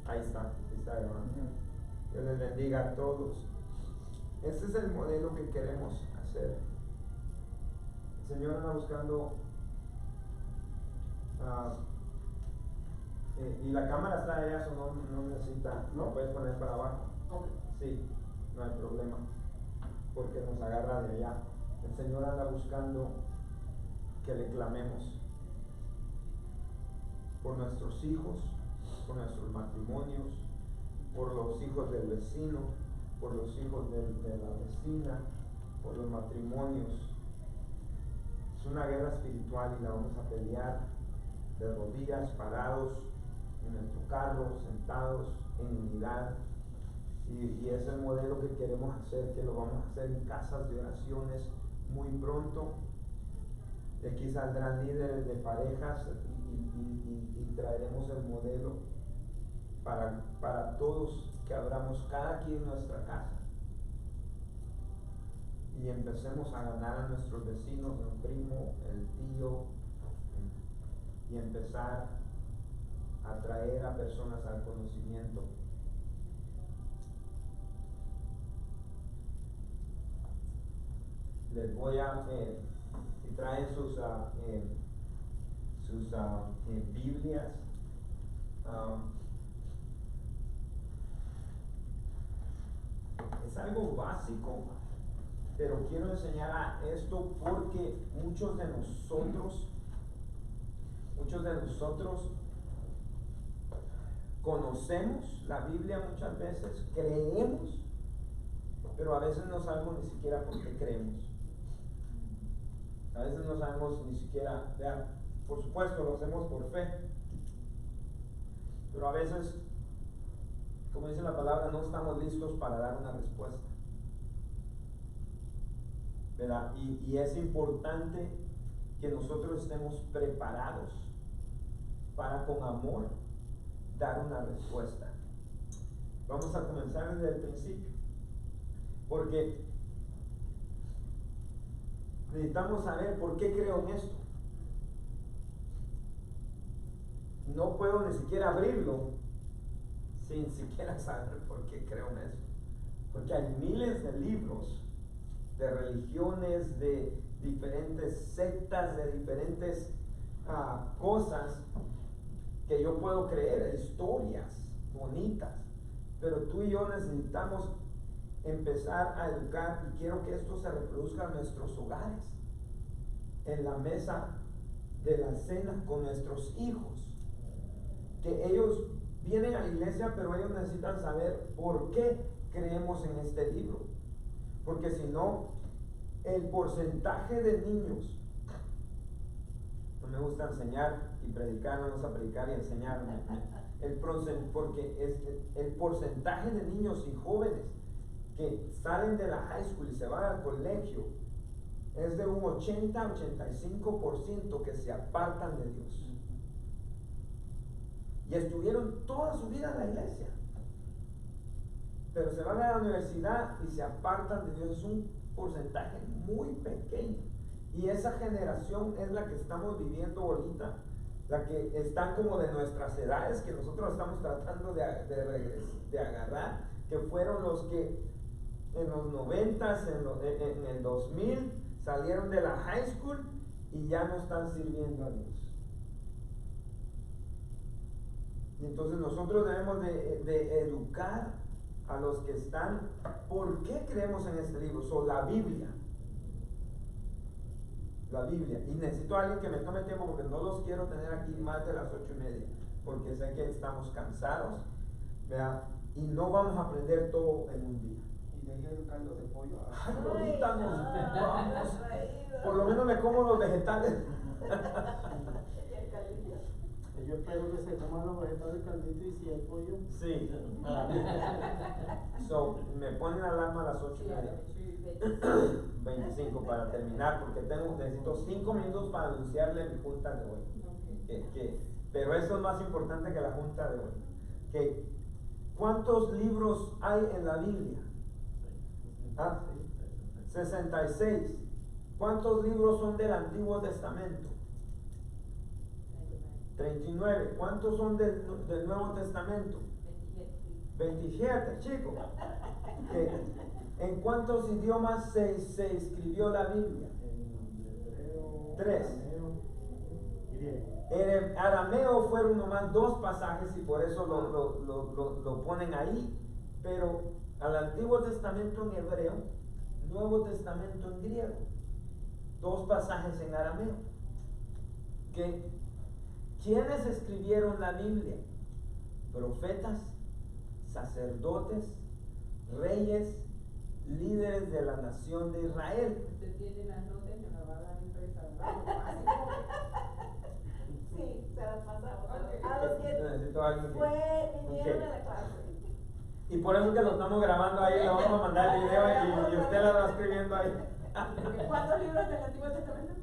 Ahí está hermano. Dios les bendiga a todos. Este es el modelo que queremos hacer. El Señor anda buscando y la cámara está allá, eso no necesita, ¿no? Puedes poner para abajo. Okay. Sí, no hay problema, porque nos agarra de allá. El Señor anda buscando que le clamemos por nuestros hijos, por nuestros matrimonios, por los hijos del vecino, por los hijos de la vecina, por los matrimonios. Es una guerra espiritual y la vamos a pelear de rodillas, parados, en nuestro carro, sentados en unidad. Y es el modelo que queremos hacer, que lo vamos a hacer en casas de oraciones muy pronto. De aquí saldrán líderes de parejas y traeremos el modelo para todos, que abramos cada quien nuestra casa y empecemos a ganar a nuestros vecinos, el primo, el tío, y empezar a traer a personas al conocimiento. Les voy a si traen sus Biblias, es algo básico, pero quiero enseñar a esto porque muchos de nosotros conocemos la Biblia muchas veces, creemos, pero a veces no sabemos ni siquiera por qué creemos. A veces no sabemos ni siquiera, vean, por supuesto lo hacemos por fe, pero a veces, como dice la palabra, no estamos listos para dar una respuesta, ¿verdad? Y es importante que nosotros estemos preparados para con amor dar una respuesta. Vamos a comenzar desde el principio, porque necesitamos saber por qué creo en esto. No puedo ni siquiera abrirlo sin siquiera saber por qué creo en eso, porque hay miles de libros de religiones, de diferentes sectas, de diferentes cosas que yo puedo creer, historias bonitas, pero tú y yo necesitamos empezar a educar, y quiero que esto se reproduzca en nuestros hogares, en la mesa de la cena con nuestros hijos, que ellos vienen a la iglesia, pero ellos necesitan saber por qué creemos en este libro, porque si no, el porcentaje de niños, no me gusta enseñar y predicar, no me gusta predicar y enseñar, porque el porcentaje de niños y jóvenes que salen de la high school y se van al colegio es de un 80-85% que se apartan de Dios y estuvieron toda su vida en la iglesia, pero se van a la universidad y se apartan de Dios. Es un porcentaje muy pequeño, y esa generación es la que estamos viviendo ahorita, la que están como de nuestras edades, que nosotros estamos tratando de agarrar, que fueron los que en los 90s, en el 2000 salieron de la high school y ya no están sirviendo a Dios. Y entonces nosotros debemos de educar a los que están. ¿Por qué creemos en este libro? La Biblia. La Biblia. Y necesito a alguien que me tome tiempo, porque no los quiero tener aquí más de las 8:30, porque sé que estamos cansados, ¿verdad? Y no vamos a aprender todo en un día. Y deje el caldo de pollo. Ay, ahorita nos vamos. Por lo menos me como los vegetales. Yo espero que se coman los vegetales caldito, y si hay pollo. Sí. Me ponen la alarma a las 8:30. 25 para terminar, porque necesito 5 minutos para anunciarle mi junta de hoy. Pero eso es más importante que la junta de hoy. ¿Cuántos libros hay en la Biblia? 66. ¿Cuántos libros son del Antiguo Testamento? 39. ¿Cuántos son del Nuevo Testamento? 27, chicos. ¿En cuántos idiomas se escribió la Biblia? En hebreo, 3. arameo, griego. En arameo fueron nomás 2 pasajes y por eso lo ponen ahí, pero al Antiguo Testamento en hebreo, Nuevo Testamento en griego, 2 pasajes en arameo. ¿Quiénes escribieron la Biblia? Profetas, sacerdotes, reyes, líderes de la nación de Israel. Usted tiene las notas que me va a dar impresa, ¿verdad? Sí, se las pasamos. Ok. A los que Necesito alguien que- vinieron Ok. a la clase. Y por eso que lo estamos grabando ahí, le vamos a mandar el video y usted la va escribiendo ahí. ¿Cuántos libros del Antiguo Testamento?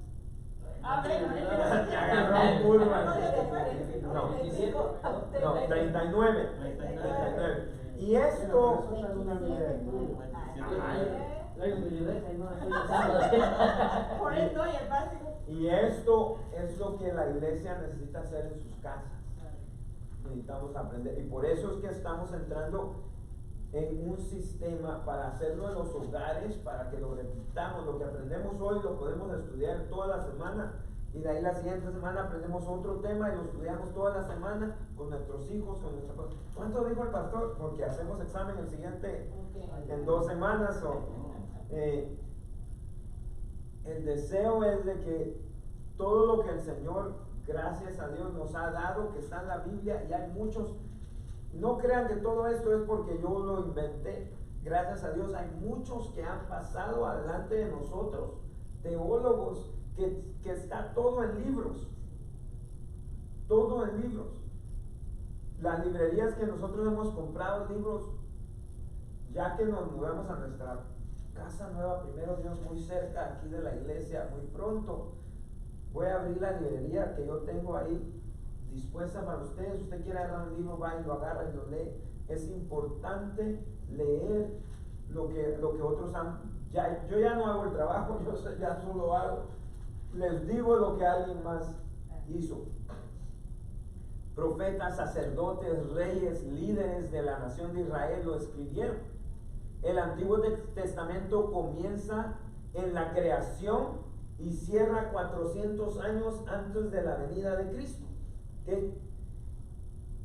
Ah, Me agarró curva. No, No, 39. 39. Y esto, Eso es una Biblia estudio. Por eso y el básico. y esto es lo que la iglesia necesita hacer en sus casas. Necesitamos aprender. Y por eso es que estamos entrando en un sistema para hacerlo en los hogares, para que lo repitamos. Lo que aprendemos hoy lo podemos estudiar toda la semana. Y de ahí la siguiente semana aprendemos otro tema y lo estudiamos toda la semana con nuestros hijos, con nuestra... ¿Cuánto dijo el pastor? Porque hacemos examen el siguiente, en 2 semanas. El deseo es de que todo lo que el Señor, gracias a Dios, nos ha dado, que está en la Biblia, y hay muchos, no crean que todo esto es porque yo lo inventé. Gracias a Dios hay muchos que han pasado adelante de nosotros, teólogos, que está todo en libros, todo en libros. Las librerías que nosotros hemos comprado libros, ya que nos mudamos a nuestra casa nueva, primero Dios, muy cerca aquí de la iglesia, muy pronto voy a abrir la librería que yo tengo ahí dispuesta para ustedes. Usted quiere agarrar un libro, va y lo agarra y lo lee. Es importante leer lo que otros han. Yo ya no hago el trabajo, ya solo hago. Les digo lo que alguien más hizo. Profetas, sacerdotes, reyes, líderes de la nación de Israel lo escribieron. El Antiguo Testamento comienza en la creación y cierra 400 años antes de la venida de Cristo. ¿Okay?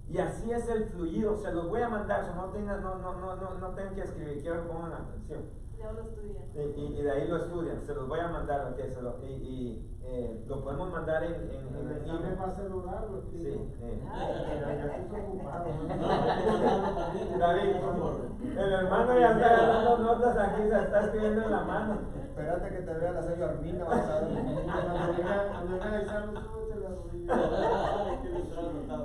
Y así es el fluido. Se los voy a mandar, no tengan que escribir, quiero que pongan atención. Ya lo estudian. Y de ahí lo estudian, se los voy a mandar, okay, lo podemos mandar en El examen va a celular, lo sí, escribo. Pero ya estoy ocupado. David, el hermano ya está agarrando notas aquí, se está escribiendo en la mano. Espérate que te vea la sello Arminda, vas a ver. Cuando venga a examen, súbete la rodilla.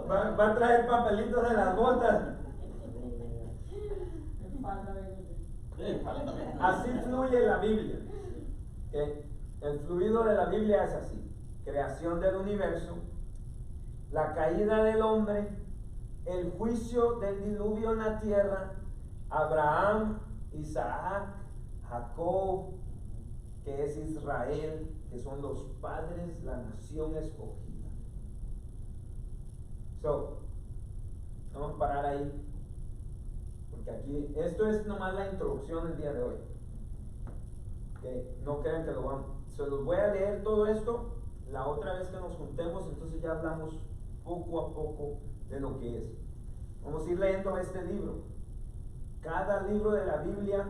Va a traer papelitos de las botas. Así fluye la Biblia. El fluido de la Biblia es así: creación del universo, la caída del hombre, el juicio del diluvio en la tierra, Abraham, Isaac, Jacob, que es Israel, que son los padres, la nación escogida. Vamos a parar ahí, porque aquí, esto es nomás la introducción del día de hoy. No crean que lo vamos, se los voy a leer todo esto la otra vez que nos juntemos, entonces ya hablamos poco a poco de lo que es. Vamos a ir leyendo este libro. Cada libro de la Biblia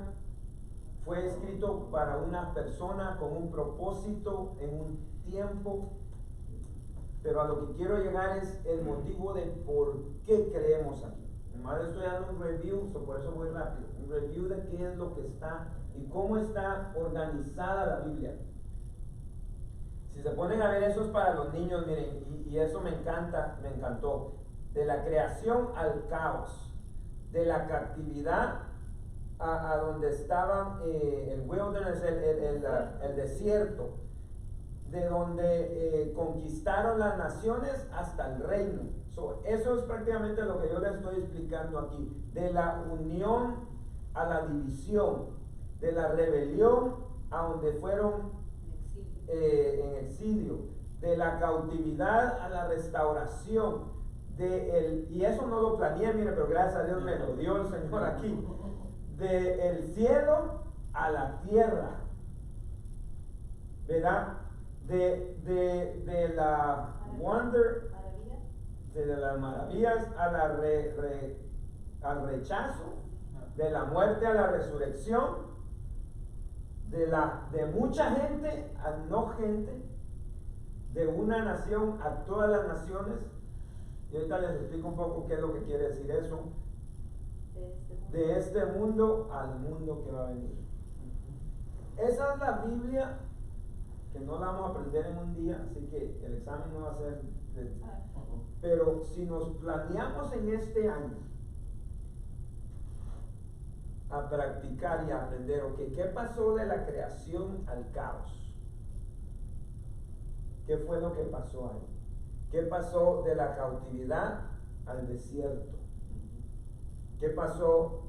fue escrito para una persona con un propósito en un tiempo, pero a lo que quiero llegar es el motivo de por qué creemos aquí. Nomás estoy dando un review, por eso voy rápido, un review de qué es lo que está y cómo está organizada la Biblia. Si se ponen a ver, eso es para los niños, miren, y eso me encantó. De la creación al caos, de la captividad a donde estaban el wilderness, el desierto, de donde conquistaron las naciones hasta el reino. Eso es prácticamente lo que yo les estoy explicando aquí. De la unión a la división, de la rebelión a donde fueron en exilio, de la cautividad a la restauración, y eso no lo planeé, mire, pero gracias a Dios me lo dio el Señor aquí, del cielo a la tierra, ¿verdad? De la wonder, Maravilla. de las maravillas a al rechazo, de la muerte a la resurrección, de mucha gente a no gente, de una nación a todas las naciones. Y ahorita les explico un poco qué es lo que quiere decir eso. De este mundo al mundo que va a venir. Esa es la Biblia, que no la vamos a aprender en un día, así que el examen no va a ser pero si nos planeamos en este año a practicar y a aprender, ok, ¿qué pasó de la creación al caos? ¿Qué fue lo que pasó ahí? ¿Qué pasó de la cautividad al desierto? ¿Qué pasó?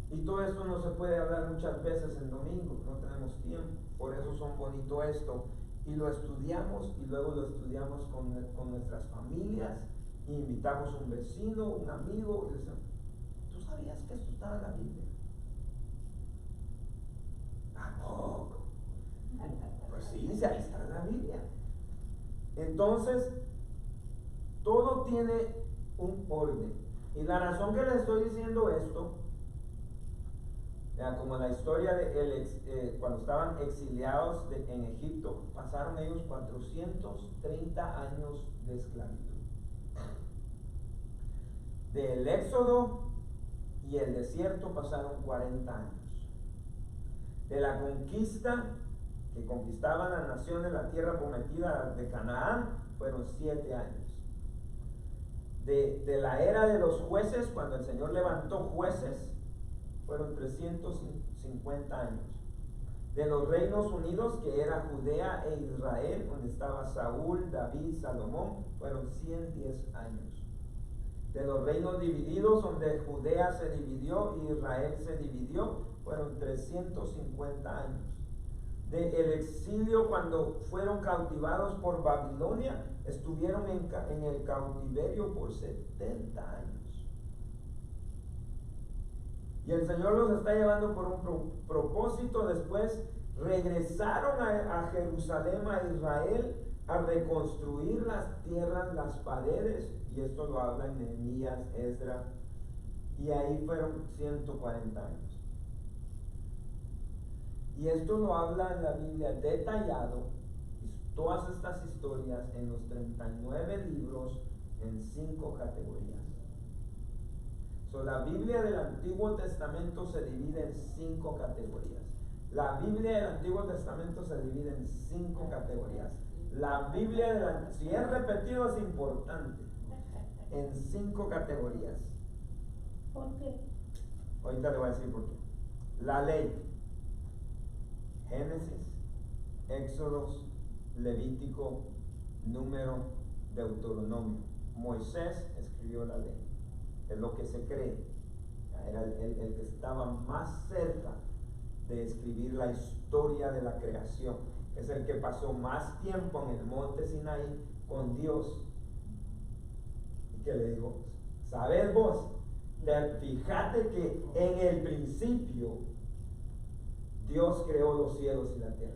Y todo esto no se puede hablar muchas veces en domingo, no tenemos tiempo, por eso son bonito esto. Y lo estudiamos y luego lo estudiamos con nuestras familias, y invitamos a un vecino, un amigo, y le decimos, ¿tú sabías que esto estaba en la Biblia? ¿A poco? Pues sí, dice, ahí está en la Biblia. Entonces, todo tiene un orden. Y la razón que les estoy diciendo esto, como la historia de cuando estaban exiliados en Egipto, pasaron ellos 430 años de esclavitud. Del éxodo y el desierto pasaron 40 años. De la conquista, que conquistaban las naciones, la tierra prometida de Canaán, fueron 7 años. De la era de los jueces, cuando el Señor levantó jueces, fueron 350 años. De los reinos unidos, que era Judea e Israel, donde estaba Saúl, David, Salomón, fueron 110 años. De los reinos divididos, donde Judea se dividió y Israel se dividió, fueron 350 años. Del exilio, cuando fueron cautivados por Babilonia, estuvieron en el cautiverio por 70 años. Y el Señor los está llevando por un propósito. Después regresaron a Jerusalén, a Israel, a reconstruir las tierras, las paredes, y esto lo habla en Nehemías, Esdras, y ahí fueron 140 años. Y esto lo habla en la Biblia detallado, todas estas historias en los 39 libros en 5 categorías. La Biblia del Antiguo Testamento se divide en 5 categorías. La Biblia del Antiguo Testamento se divide en 5 categorías. La Biblia si es repetido es importante, en 5 categorías. ¿Por qué? Ahorita le voy a decir por qué. La ley: Génesis, Éxodos, Levítico, Número, Deuteronomio. Moisés escribió la ley. Es lo que se cree. Era el que estaba más cerca de escribir la historia de la creación. Es el que pasó más tiempo en el monte Sinaí con Dios. Y que le dijo, ¿sabes vos? Fíjate que en el principio Dios creó los cielos y la tierra.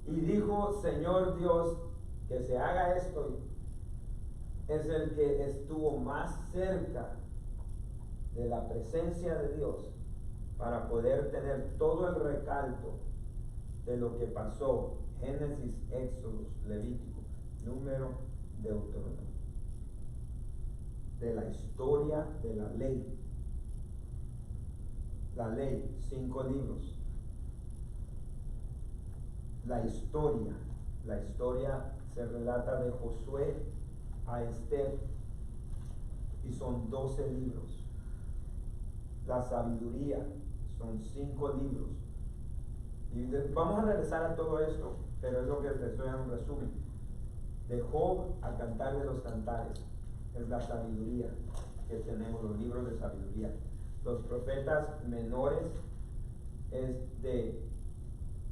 Y dijo, Señor Dios, que se haga esto. Es el que estuvo más cerca de la presencia de Dios para poder tener todo el recalco de lo que pasó: Génesis, Éxodos, Levítico, Número, Deuteronomio. De la historia de la ley. La ley, 5 libros. La historia se relata de Josué a Esther, y son 12 libros. La sabiduría son 5 libros. Y vamos a regresar a todo esto, pero es lo que les estoy dando un resumen. De Job a Cantar de los Cantares es la sabiduría que tenemos, los libros de sabiduría. Los profetas menores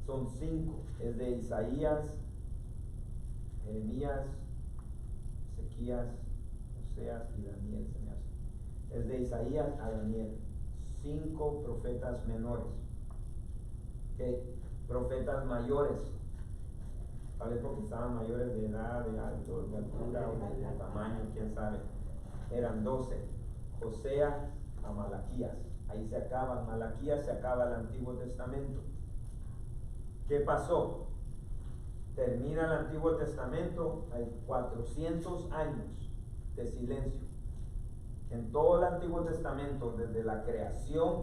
son 5, es de Isaías, Jeremías, Ezequías, Oseas y Daniel, se me hace. Es de Isaías a Daniel. 5 profetas menores. ¿Okay? Profetas mayores. Tal vez porque estaban mayores de edad, de alto, de altura o de tamaño, quién sabe. Eran 12. Oseas a Malaquías. Ahí se acaba. Malaquías se acaba el Antiguo Testamento. ¿Qué pasó? Termina el Antiguo Testamento, hay 400 años de silencio. En todo el Antiguo Testamento, desde la creación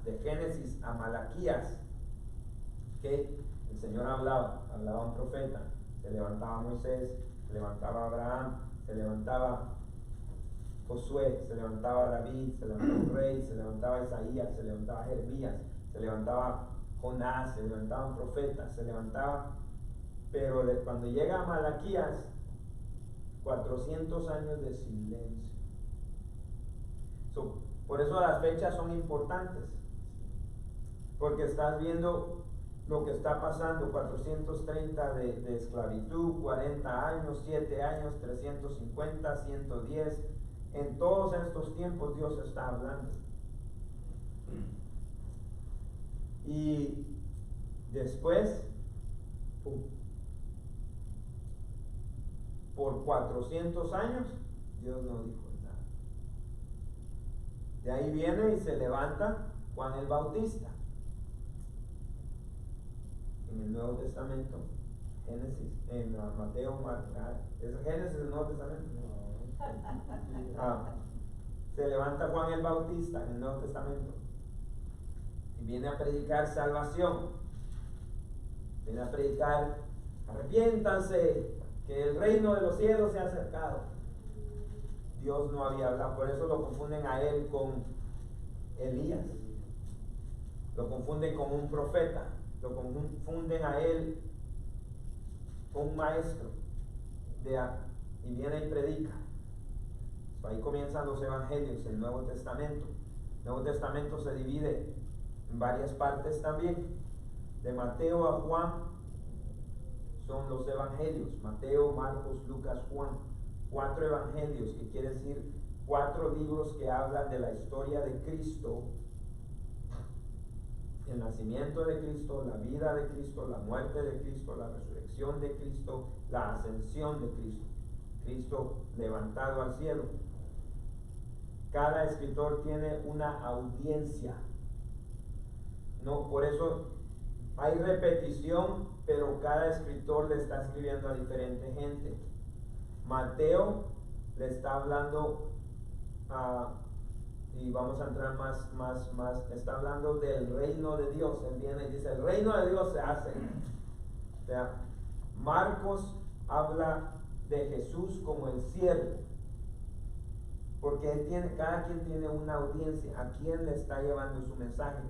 de Génesis a Malaquías, que el Señor hablaba un profeta, se levantaba Moisés, se levantaba Abraham, se levantaba Josué, se levantaba David, se levantaba un rey, se levantaba Isaías, se levantaba Jeremías, se levantaba Jonás, se levantaban profetas, se levantaba, pero cuando llega a Malaquías, 400 años de silencio. Por eso las fechas son importantes, porque estás viendo lo que está pasando, 430 de esclavitud, 40 años, 7 años, 350, 110, en todos estos tiempos Dios está hablando. Y después, por 400 años, Dios no dijo nada. De ahí viene y se levanta Juan el Bautista. En el Nuevo Testamento, Génesis, en Mateo, ¿es Génesis el Nuevo Testamento? Se levanta Juan el Bautista en el Nuevo Testamento y viene a predicar salvación, viene a predicar: arrepiéntanse, que el reino de los cielos se ha acercado. Dios no había hablado, por eso lo confunden a él con Elías, lo confunden con un profeta, lo confunden a él con un maestro y viene y predica. Ahí comienzan los evangelios, el Nuevo Testamento. El Nuevo Testamento se divide en varias partes también. De Mateo a Juan son los evangelios: Mateo, Marcos, Lucas, Juan. 4 evangelios, que quiere decir 4 libros que hablan de la historia de Cristo, el nacimiento de Cristo, la vida de Cristo, la muerte de Cristo, la resurrección de Cristo, la ascensión de Cristo, Cristo levantado al cielo. Cada escritor tiene una audiencia. No, por eso hay repetición, pero cada escritor le está escribiendo a diferente gente. Mateo le está hablando y vamos a entrar más, está hablando del reino de Dios. Él viene y dice: el reino de Dios se hace. O sea, Marcos habla de Jesús como el siervo, porque cada quien tiene una audiencia. ¿A quién le está llevando su mensaje?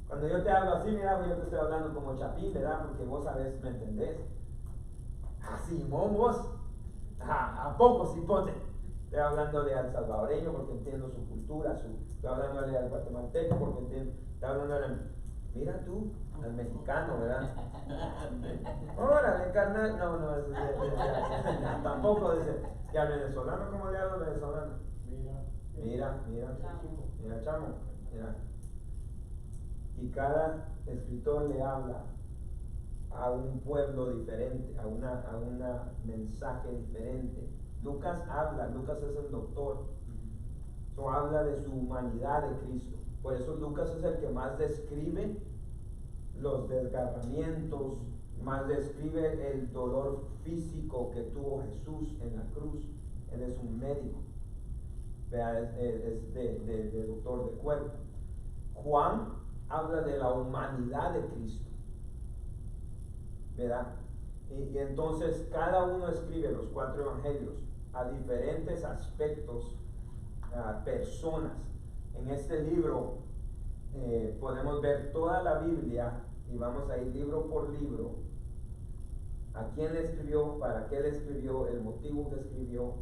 Cuando yo te hablo así, mira, yo te estoy hablando como Chapín, ¿verdad? Porque vos sabés, ¿me entendés? Así, vos, ¿a poco cipote? Estoy hablándole al salvadoreño porque entiendo su cultura, estoy hablándole al guatemalteco porque entiendo, estoy hablándole mira tú, al mexicano, ¿verdad? Órale, carnal, no, eso tampoco dice, y al venezolano, ¿cómo le hablo al venezolano? Mira, chamo, mira. Y cada escritor le habla a un pueblo diferente, a un mensaje diferente. Lucas es el doctor, habla de su humanidad de Cristo. Por eso Lucas es el que más describe los desgarramientos, más describe el dolor físico que tuvo Jesús en la cruz. Él es un médico, es de doctor de cuerpo. Juan habla de la humanidad de Cristo, ¿verdad? Y entonces cada uno escribe los 4 evangelios a diferentes aspectos, a personas. En este libro podemos ver toda la Biblia y vamos a ir libro por libro: a quién le escribió, para qué le escribió, el motivo que escribió,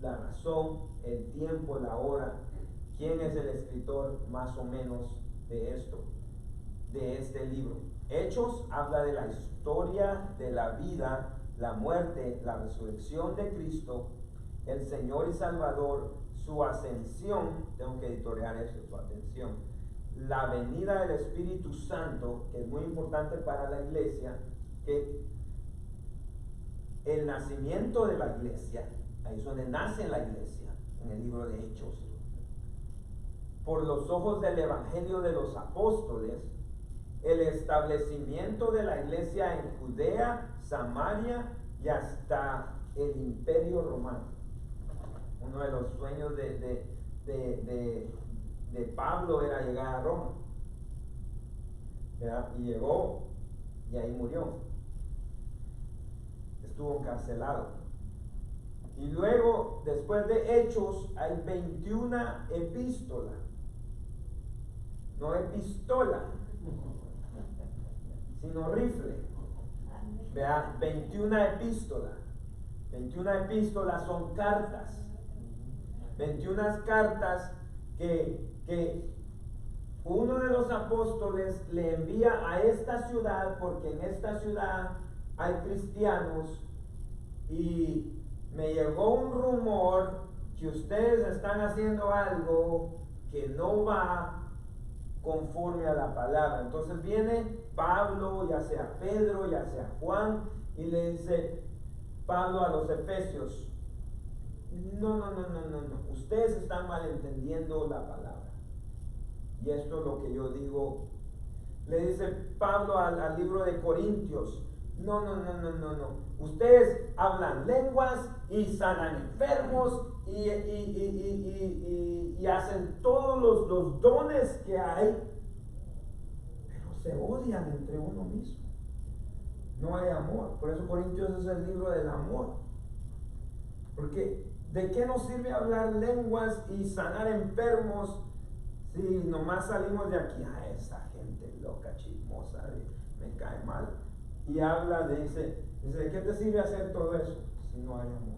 la razón, el tiempo, la hora, quién es el escritor más o menos de este libro. Hechos habla de la historia de la vida la muerte, la resurrección de Cristo, el Señor y Salvador, su ascensión, tengo que editoriar eso, su ascensión, la venida del Espíritu Santo, que es muy importante para la iglesia, que el nacimiento de la iglesia, ahí es donde nace la iglesia, en el libro de Hechos, por los ojos del Evangelio de los apóstoles, el establecimiento de la iglesia en Judea, Samaria y hasta el Imperio Romano. Uno de los sueños de Pablo era llegar a Roma, ¿verdad? Y llegó y ahí murió. Estuvo encarcelado. Y luego, después de Hechos, hay 21 epístolas. No epistola, sino rifle. Vea, 21 epístolas. 21 epístolas son cartas. 21 cartas que uno de los apóstoles le envía a esta ciudad, porque en esta ciudad hay cristianos y me llegó un rumor que ustedes están haciendo algo que no va conforme a la palabra. Entonces viene Pablo, ya sea Pedro, ya sea Juan, y le dice Pablo a los efesios: no, ustedes están malentendiendo la palabra. Y esto es lo que yo digo. Le dice Pablo al libro de Corintios: no, ustedes hablan lenguas y sanan enfermos y hacen todos los dones que hay, pero se odian entre uno mismo. No hay amor. Por eso Corintios es el libro del amor. Porque ¿de qué nos sirve hablar lenguas y sanar enfermos si nomás salimos de aquí? Esa gente loca, chismosa, me cae mal. Y habla, dice, ¿de qué te sirve hacer todo eso si no hay amor?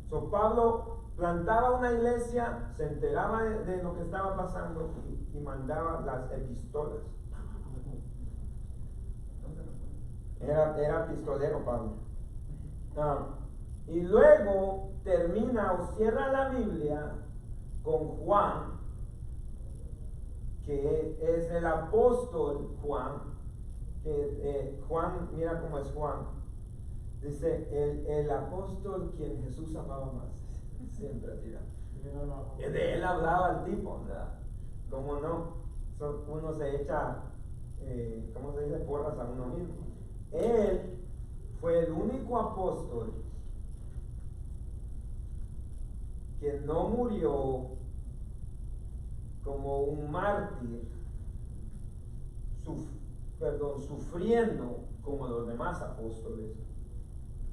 So, Pablo plantaba una iglesia, se enteraba de lo que estaba pasando y mandaba las epístolas. Era pistolero Pablo. Y luego termina o cierra la Biblia con Juan, que es el apóstol Juan. Juan, mira cómo es Juan. Dice, el apóstol quien Jesús amaba más. Siempre tira. De él hablaba el tipo, ¿verdad? ¿Cómo no? Uno se echa, ¿cómo se dice? Porras a uno mismo. Él fue el único apóstol que no murió como un mártir, sufriendo como los demás apóstoles.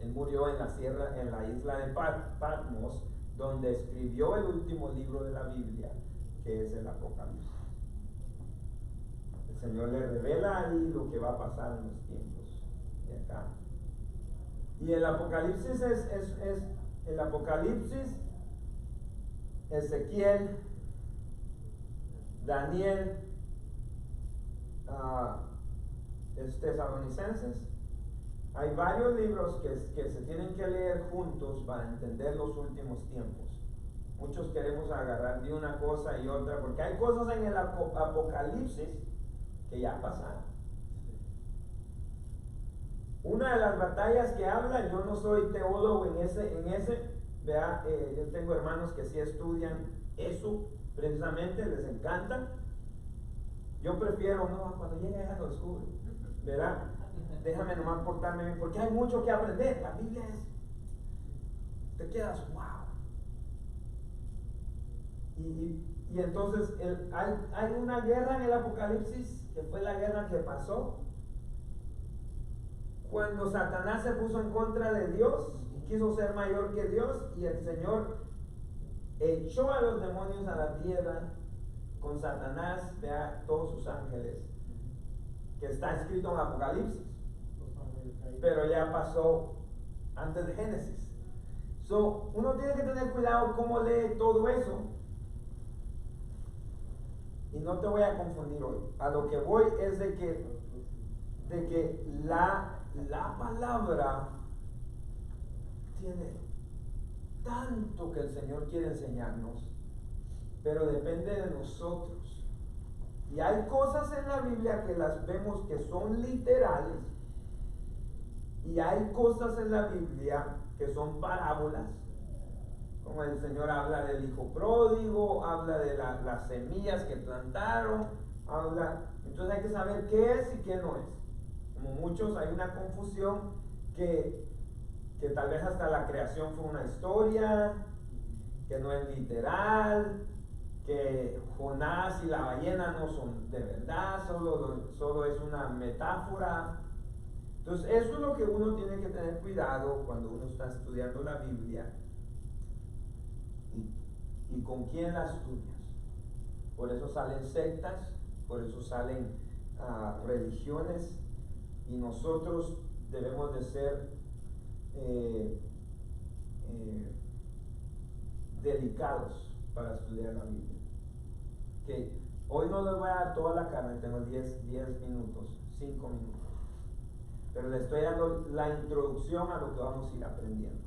Él murió en la isla de Patmos, donde escribió el último libro de la Biblia, que es el Apocalipsis. El Señor le revela ahí lo que va a pasar en los tiempos de acá. Y el Apocalipsis es el Apocalipsis, Ezequiel, Daniel, Tesalonicenses. Hay varios libros que se tienen que leer juntos para entender los últimos tiempos. Muchos queremos agarrar de una cosa y otra, porque hay cosas en el Apocalipsis que ya pasaron. Una de las batallas que habla, yo no soy teólogo en ese, vea, yo tengo hermanos que sí estudian eso, precisamente, les encanta. Yo prefiero, no, cuando llegue ya lo descubro, ¿verdad? Déjame nomás portarme bien, porque hay mucho que aprender. La Biblia te quedas, wow. Y entonces hay una guerra en el Apocalipsis, que fue la guerra que pasó cuando Satanás se puso en contra de Dios y quiso ser mayor que Dios, y el Señor echó a los demonios a la tierra con Satanás, vea, todos sus ángeles, que está escrito en Apocalipsis, pero ya pasó antes de Génesis. So, uno tiene que tener cuidado cómo lee todo eso. Y no te voy a confundir hoy. A lo que voy es de que la palabra tiene tanto que el Señor quiere enseñarnos, pero depende de nosotros. Y hay cosas en la Biblia que las vemos que son literales, y hay cosas en la Biblia que son parábolas, como el Señor habla del hijo pródigo, habla de las semillas que plantaron, entonces hay que saber qué es y qué no es. Como muchos, hay una confusión que tal vez hasta la creación fue una historia, que no es literal, que Jonás y la ballena no son de verdad, solo es una metáfora. Entonces eso es lo que uno tiene que tener cuidado cuando uno está estudiando la Biblia y con quién la estudias. Por eso salen sectas, por eso salen religiones, y nosotros debemos de ser delicados para estudiar la Biblia. Okay. Hoy no les voy a dar toda la carne, tengo 10 minutos, 5 minutos, pero les estoy dando la introducción a lo que vamos a ir aprendiendo.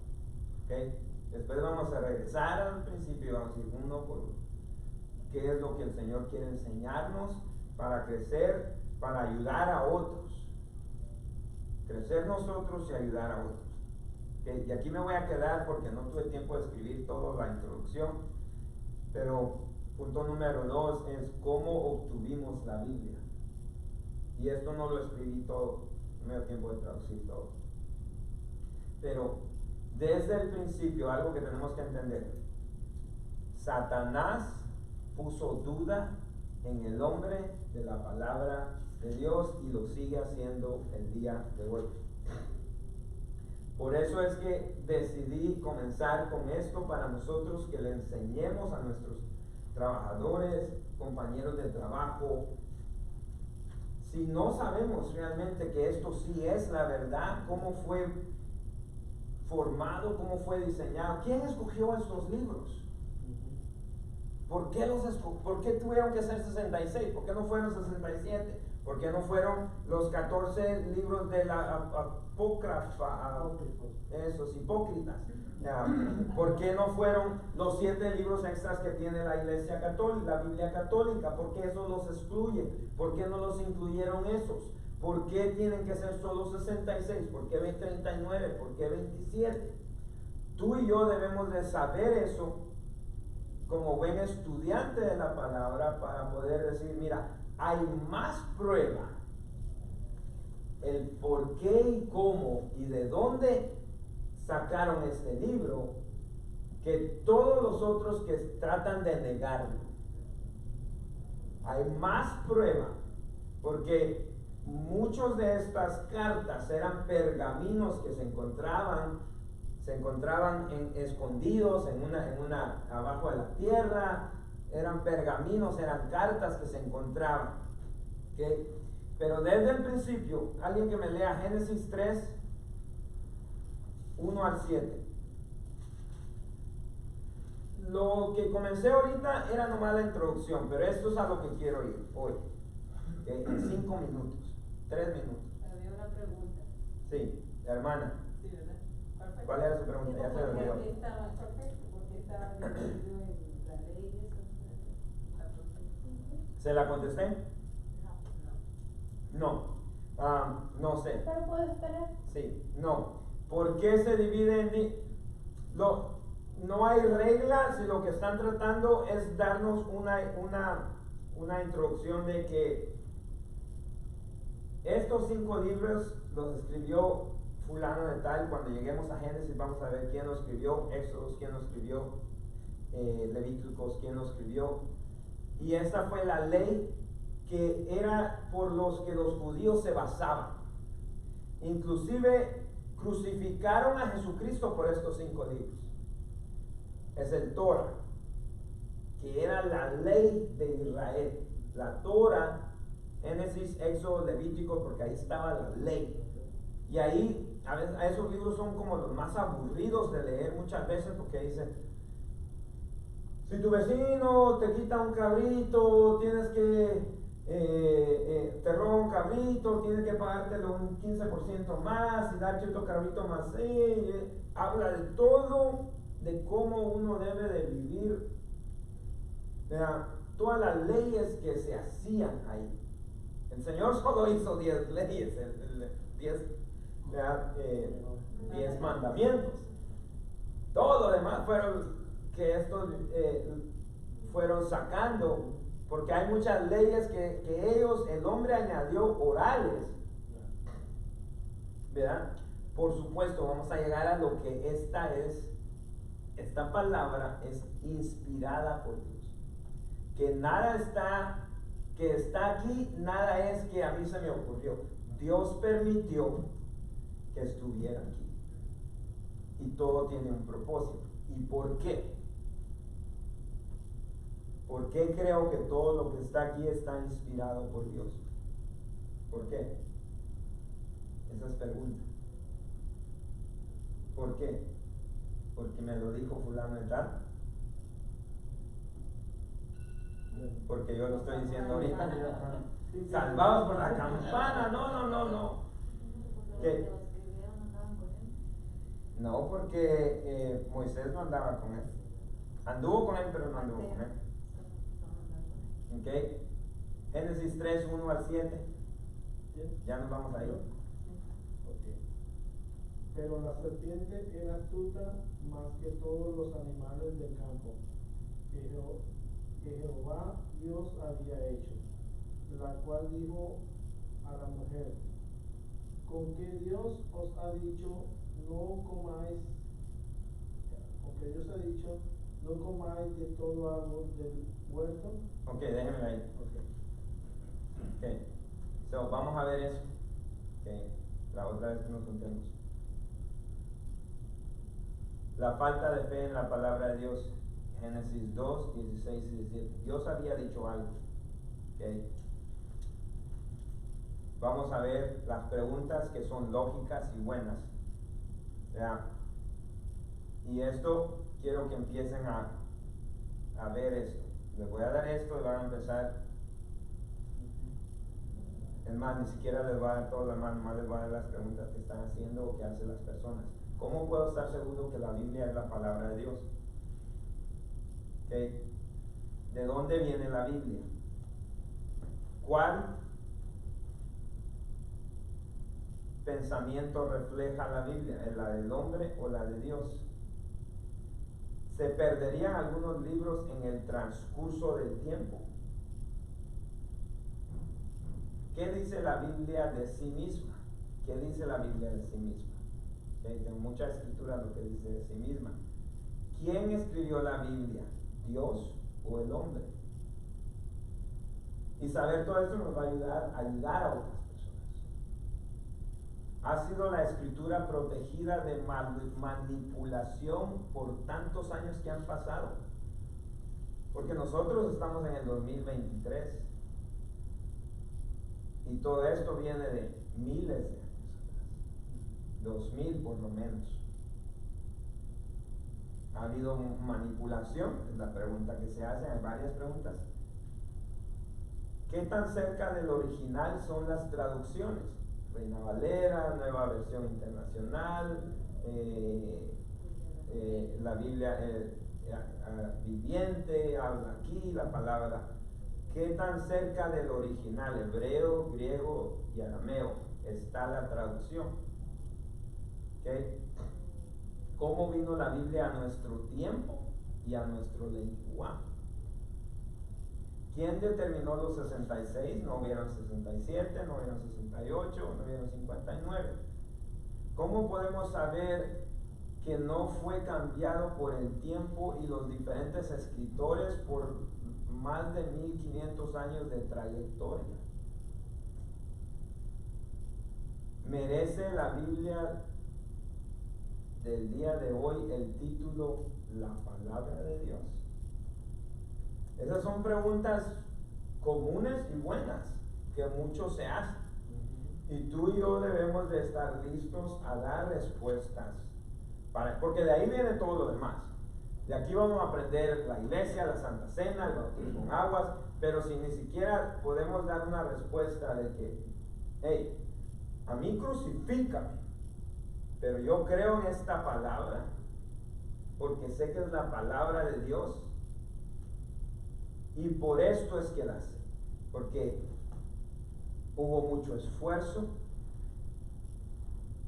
Okay. Después vamos a regresar al principio y vamos a ir uno por uno. ¿Qué es lo que el Señor quiere enseñarnos para crecer, para ayudar a otros? Crecer nosotros y ayudar a otros. Okay. Y aquí me voy a quedar porque no tuve tiempo de escribir toda la introducción, pero punto número 2 es cómo obtuvimos la Biblia. Y esto no lo escribí todo, no me dio tiempo de traducir todo. Pero desde el principio, algo que tenemos que entender: Satanás puso duda en el hombre de la palabra de Dios y lo sigue haciendo el día de hoy. Por eso es que decidí comenzar con esto para nosotros, que le enseñemos a nuestros trabajadores, compañeros de trabajo. Si no sabemos realmente que esto sí es la verdad, cómo fue formado, cómo fue diseñado, quién escogió estos libros, por qué tuvieron que ser 66, por qué no fueron 67, por qué no fueron los 14 libros de la apócrifa, esos hipócritas. ¿Por qué no fueron los 7 libros extras que tiene la Iglesia Católica, la Biblia Católica? ¿Por qué eso los excluye? ¿Por qué no los incluyeron esos? ¿Por qué tienen que ser solo 66? ¿Por qué 39? ¿Por qué 27? Tú y yo debemos de saber eso como buen estudiante de la palabra, para poder decir, mira, hay más prueba el por qué y cómo y de dónde sacaron este libro que todos los otros que tratan de negarlo. Hay más prueba porque muchos de estas cartas eran pergaminos que se encontraban escondidos en una abajo de la tierra. Eran pergaminos, eran cartas que se encontraban. ¿Okay? Pero desde el principio, alguien que me lea Génesis 3, 1 al 7. Lo que comencé ahorita era nomás la introducción, pero esto es a lo que quiero ir hoy. ¿Okay? En 5 minutos, 3 minutos. Había una pregunta. Sí, hermana. Sí, ¿verdad? Perfecto. ¿Cuál era su pregunta? Ya se me olvidó. ¿Por qué estaba perfecto? ¿Por qué estaba dividido en la ley y eso? ¿Se la contesté? No. No. No sé. ¿Pero puedo esperar? Sí, no. ¿Por qué se divide en no hay reglas, y lo que están tratando es darnos una introducción de que estos 5 libros los escribió fulano de tal. Cuando lleguemos a Génesis vamos a ver quién lo escribió, Éxodos quién lo escribió, Levíticos quién lo escribió. Y esta fue la ley que era por los que los judíos se basaban. Inclusive crucificaron a Jesucristo por estos 5 libros. Es el Torah, que era la ley de Israel. La Torah, Génesis, Éxodo, Levítico, porque ahí estaba la ley. Y ahí, a veces, esos libros son como los más aburridos de leer muchas veces, porque dicen, si tu vecino te quita un cabrito, tienes que te roba un cabrito, tienes que pagártelo un 15% más y darte otro cabrito más. Habla de todo, de cómo uno debe de vivir. Vea, todas las leyes que se hacían ahí. El Señor solo hizo 10 leyes, 10 mandamientos. Todo lo demás fueron que estos fueron sacando, porque hay muchas leyes que ellos, el hombre añadió orales. ¿Verdad? Por supuesto, vamos a llegar a lo que esta palabra es inspirada por Dios. Que nada que está aquí, nada es que a mí se me ocurrió. Dios permitió que estuviera aquí. Y todo tiene un propósito. ¿Y por qué? ¿Por qué creo que todo lo que está aquí está inspirado por Dios? ¿Por qué? Esa es pregunta. ¿Por qué? Porque me lo dijo fulano de tal. Porque yo lo estoy diciendo ahorita. Salvados por la campana. No. ¿Qué? No, porque Moisés no andaba con él. Anduvo con él, pero no anduvo con él. ¿Ok? Génesis 3, 1 al 7. Ya nos vamos ahí. Okay. Pero la serpiente era astuta más que todos los animales del campo que Jehová Dios había hecho, la cual dijo a la mujer: ¿con qué Dios os ha dicho no comáis? ¿Con qué Dios ha dicho no comáis de todo árbol del huerto? Ok, déjenme ahí. Ok. So, vamos a ver eso. Okay. La otra vez que nos juntemos. La falta de fe en la palabra de Dios. Génesis 2, 16 y 17. Dios había dicho algo. Okay. Vamos a ver las preguntas que son lógicas y buenas. ¿Ya? Y esto quiero que empiecen a ver esto. Les voy a dar esto y van a empezar. Es más, ni siquiera les voy a dar todo lo demás, nomás les voy a dar las preguntas que están haciendo o que hacen las personas. ¿Cómo puedo estar seguro que la Biblia es la palabra de Dios? ¿Okay? ¿De dónde viene la Biblia? ¿Cuál pensamiento refleja la Biblia? ¿Es la del hombre o la de Dios? ¿Se perderían algunos libros en el transcurso del tiempo? ¿Qué dice la Biblia de sí misma? ¿Qué dice la Biblia de sí misma? En mucha escritura lo que dice de sí misma. ¿Quién escribió la Biblia? ¿Dios o el hombre? Y saber todo esto nos va a ayudar a otras personas. Ha sido la escritura protegida de manipulación por tantos años que han pasado. Porque nosotros estamos en el 2023. Y todo esto viene de miles de años atrás. 2000 por lo menos. ¿Ha habido manipulación? Es la pregunta que se hace. Hay varias preguntas. ¿Qué tan cerca del original son las traducciones? Reina Valera, Nueva Versión Internacional, la Biblia viviente, habla aquí, la palabra. ¿Qué tan cerca del original, hebreo, griego y arameo, está la traducción? ¿Okay? ¿Cómo vino la Biblia a nuestro tiempo y a nuestro lenguaje? ¿Quién determinó los 66? No hubieron 67, no hubieron 68, no hubieron 59. ¿Cómo podemos saber que no fue cambiado por el tiempo y los diferentes escritores por más de 1500 años de trayectoria? ¿Merece la Biblia del día de hoy el título La Palabra de Dios? Esas son preguntas comunes y buenas que muchos se hacen. Y tú y yo debemos de estar listos a dar respuestas. Porque de ahí viene todo lo demás. De aquí vamos a aprender la iglesia, la Santa Cena, el bautismo con aguas, pero si ni siquiera podemos dar una respuesta de que, hey, a mí crucifícame, pero yo creo en esta palabra, porque sé que es la palabra de Dios, y por esto es que la sé, porque hubo mucho esfuerzo.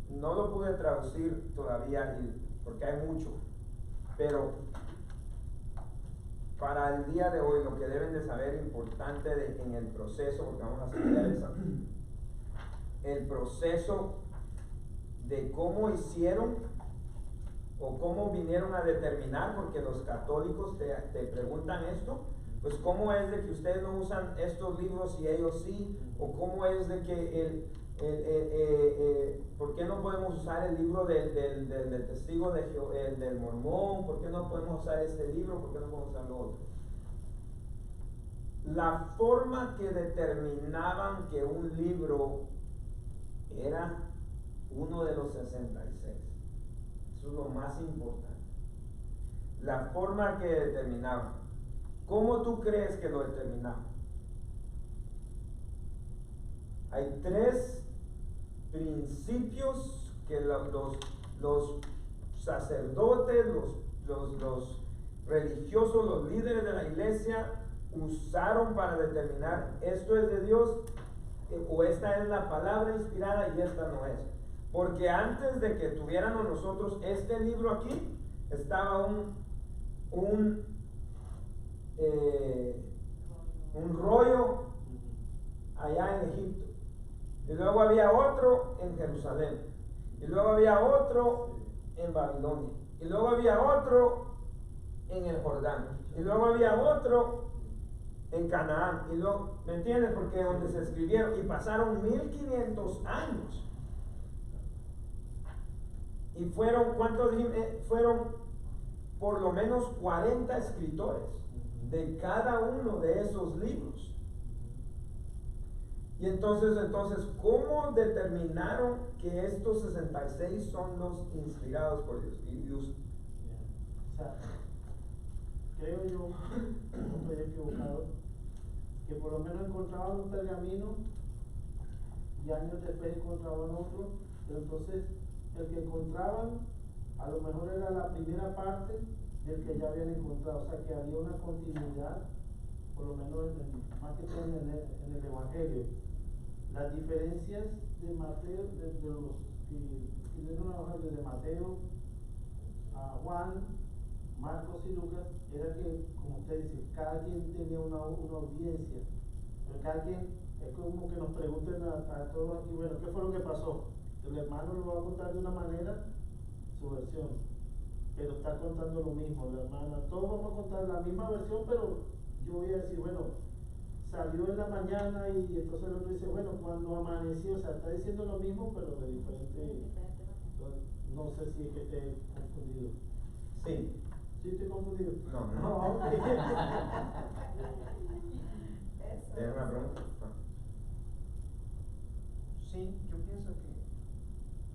No lo pude traducir todavía porque hay mucho, pero para el día de hoy lo que deben de saber importante en el proceso, porque vamos a estudiar eso, el proceso de cómo hicieron o cómo vinieron a determinar, porque los católicos te preguntan esto, pues cómo es de que ustedes no usan estos libros y ellos sí, o cómo es de que ¿por qué no podemos usar el libro del testigo de Jehová, del mormón? ¿Por qué no podemos usar este libro? ¿Por qué no podemos usar lo otro? La forma que determinaban que un libro era uno de los 66. Eso es lo más importante. La forma que determinaban. ¿Cómo tú crees que lo determinaban? Hay 3 principios que los sacerdotes, los religiosos, los líderes de la iglesia usaron para determinar esto es de Dios o esta es la palabra inspirada y esta no es. Porque antes de que tuviéramos nosotros este libro aquí, estaba un rollo allá en Egipto. Y luego había otro en Jerusalén. Y luego había otro en Babilonia. Y luego había otro en el Jordán. Y luego había otro en Canaán. Y luego, ¿me entiendes? Porque donde se escribieron. Y pasaron 1500 años. Y fueron, ¿cuántos? Fueron por lo menos 40 escritores de cada uno de esos libros. Y entonces, ¿cómo determinaron que estos 66 son los inspirados por Dios? O sea, creo yo, no estoy equivocado, que por lo menos encontraban un pergamino y años después encontraban otro, pero entonces el que encontraban a lo mejor era la primera parte del que ya habían encontrado, o sea que había una continuidad, por lo menos más que todo en el Evangelio. Las diferencias de Mateo, de los que tienen una hoja de Mateo a Juan, Marcos y Lucas, era que, como usted dice, cada quien tenía una audiencia, pero cada quien, es como que nos pregunten a todos aquí, bueno, ¿qué fue lo que pasó? El hermano lo va a contar de una manera, su versión, pero está contando lo mismo, la hermana, todos vamos a contar la misma versión, pero yo voy a decir, bueno, salió en la mañana y entonces el otro dice, bueno, cuando amaneció, o sea, está diciendo lo mismo, pero de diferente, no sé si es que esté confundido. Sí. ¿Sí estoy confundido? No. Ok. ¿Tienes una pregunta? Sí, yo pienso que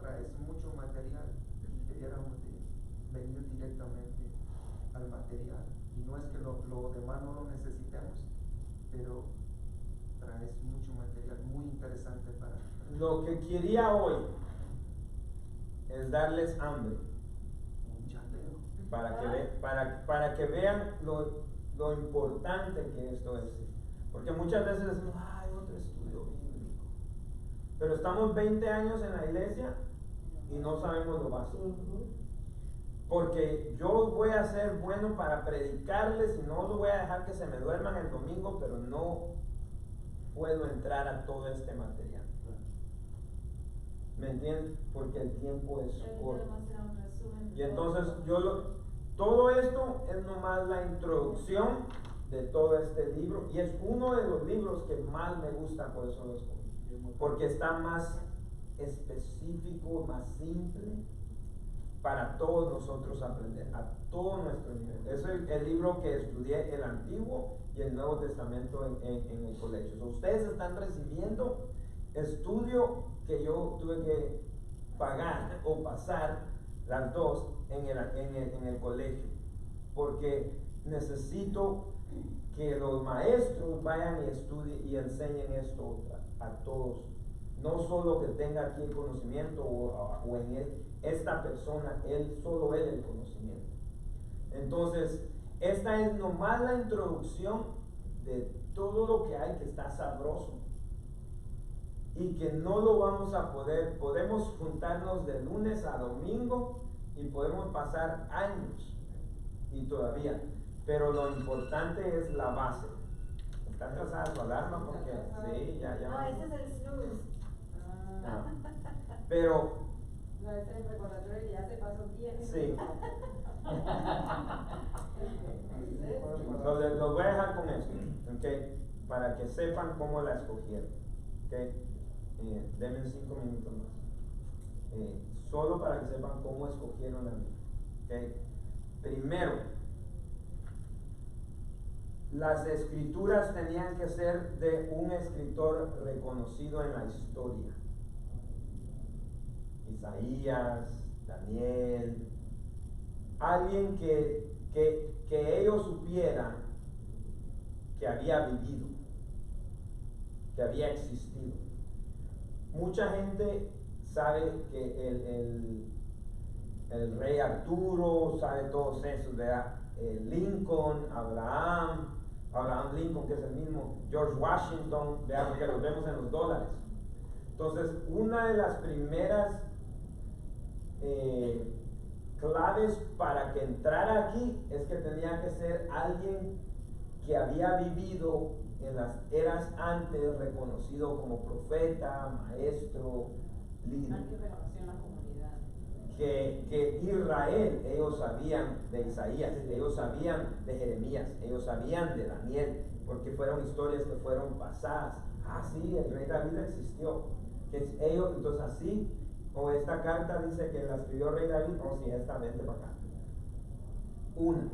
traes mucho material y debiéramos de venir directamente al material. Y no es que lo demás no lo necesitemos, pero traes mucho material muy interesante para... Lo que quería hoy es darles hambre. Ya veo. Para que vean lo importante que esto es. Porque muchas veces decimos, hay otro estudio bíblico. Pero estamos 20 años en la iglesia y no sabemos lo básico. Porque yo voy a ser bueno para predicarles y no lo voy a dejar que se me duerman el domingo, pero no puedo entrar a todo este material. ¿Me entiendes? Porque el tiempo es corto. Y entonces todo esto es nomás la introducción de todo este libro y es uno de los libros que más me gusta, por eso lo escogí. Porque está más específico, más simple para todos nosotros aprender, a todo nuestro nivel. Es el libro que estudié, el Antiguo y el Nuevo Testamento en el colegio. So, ustedes están recibiendo estudio que yo tuve que pagar o pasar las dos en el colegio. porque necesito que los maestros vayan y estudien y enseñen esto a todos. No solo que tenga aquí el conocimiento o en él, esta persona, solo él el conocimiento. Entonces, esta es nomás la introducción de todo lo que hay que está sabroso. Y que no lo vamos a poder, podemos juntarnos de lunes a domingo y podemos pasar años y todavía. Pero lo importante es la base. Está atrasada su alarma porque, sí, ya. No, ese es el snooze. Ah. Pero, No, ese es el recordatorio que ya se pasó 10 minutos. sí. Los voy a dejar con esto, ¿ok? Para que sepan cómo la escogieron, ¿ok? Denme 5 minutos más. Solo para que sepan cómo escogieron la Biblia, ¿ok? Primero, las escrituras tenían que ser de un escritor reconocido en la historia. Isaías, Daniel, alguien que ellos supieran que había vivido, que había existido. Mucha gente sabe que el rey Arturo, sabe todos esos, ¿verdad? Lincoln, Abraham Lincoln, que es el mismo, George Washington, vean que los vemos en los dólares. Entonces, una de las primeras claves para que entrara aquí es que tenía que ser alguien que había vivido en las eras antes, reconocido como profeta, maestro, líder. Alguien reconoció en la comunidad. Que Israel, ellos sabían de Isaías, ellos sabían de Jeremías, ellos sabían de Daniel, porque fueron historias que fueron pasadas. Ah, sí, el rey David existió. Ellos, entonces así, o esta carta dice que la escribió el rey David, o si esta, vente para acá.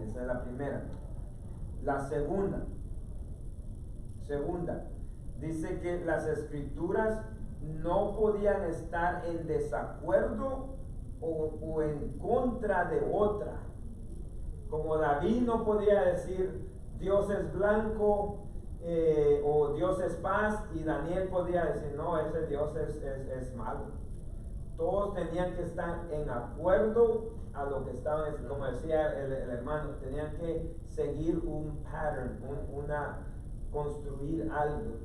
Esa es la primera. La segunda, dice que las escrituras no podían estar en desacuerdo o en contra de otra. Como David no podía decir Dios es blanco o Dios es paz, y Daniel podía decir no, ese Dios es malo. Todos tenían que estar en acuerdo a lo que estaban, como decía el hermano, tenían que seguir un pattern, construir algo.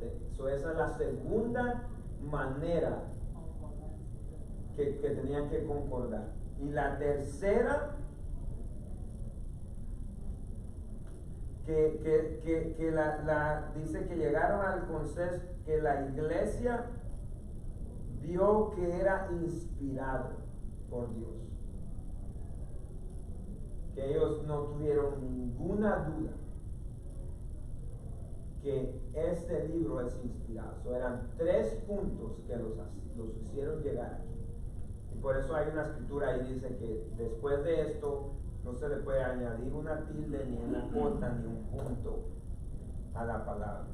Esa es la segunda manera que tenían que concordar. Y la tercera, dice que llegaron al consenso que la iglesia vio que era inspirado por Dios. Que ellos no tuvieron ninguna duda que este libro es inspirado. Eran 3 puntos que los hicieron llegar aquí. Y por eso hay una escritura ahí, dice que después de esto no se le puede añadir una tilde, ni una cota, ni un punto a la palabra.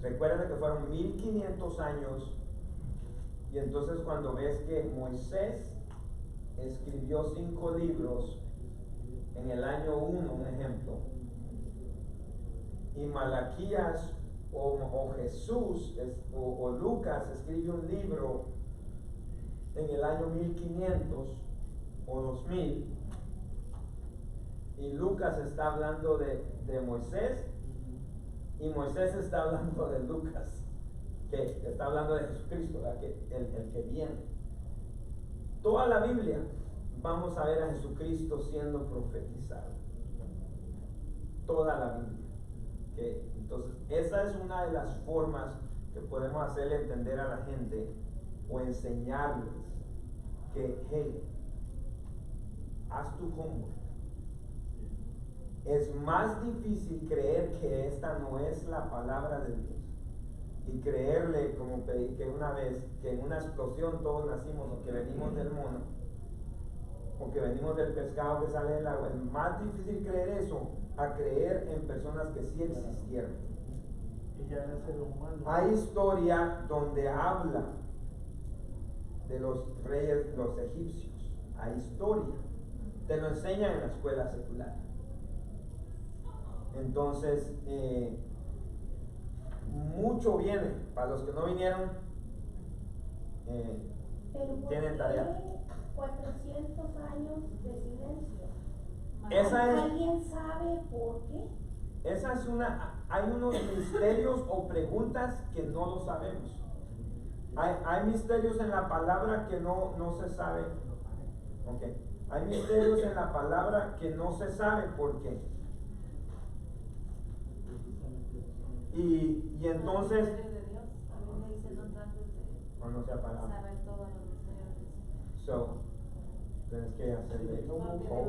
Recuerden que fueron 1500 años, y entonces cuando ves que Moisés escribió 5 libros en el año 1, un ejemplo, y Malaquías o Jesús o Lucas escribe un libro en el año 1500 o 2000, y Lucas está hablando de Moisés, y Moisés está hablando de Lucas, que está hablando de Jesucristo, el que viene. Toda la Biblia vamos a ver a Jesucristo siendo profetizado. Toda la Biblia. Entonces, esa es una de las formas que podemos hacerle entender a la gente o enseñarles que, hey, haz tu homework. Es más difícil creer que esta no es la palabra de Dios y creerle, como que una vez, que en una explosión todos nacimos, o que venimos del mono, o que venimos del pescado que sale del agua. Es más difícil creer eso a creer en personas que sí existieron. Y ya era ser humano. Hay historia donde habla de los reyes, los egipcios. Hay historia. te lo enseñan en la escuela secular. Entonces, mucho viene. Para los que no vinieron, Pero ¿por tienen qué tarea. 400 años de silencio? Esa es- ¿Alguien sabe por qué? Esa es hay unos misterios o preguntas que no lo sabemos. Hay misterios en la palabra que no se sabe. Ok. Hay misterios en la palabra que no se sabe por qué. Y entonces, Los misterios de Dios, la Biblia dice no trates de o no se ha parado. saber todos los misterios de Dios. So, tienes que hacerle. Porque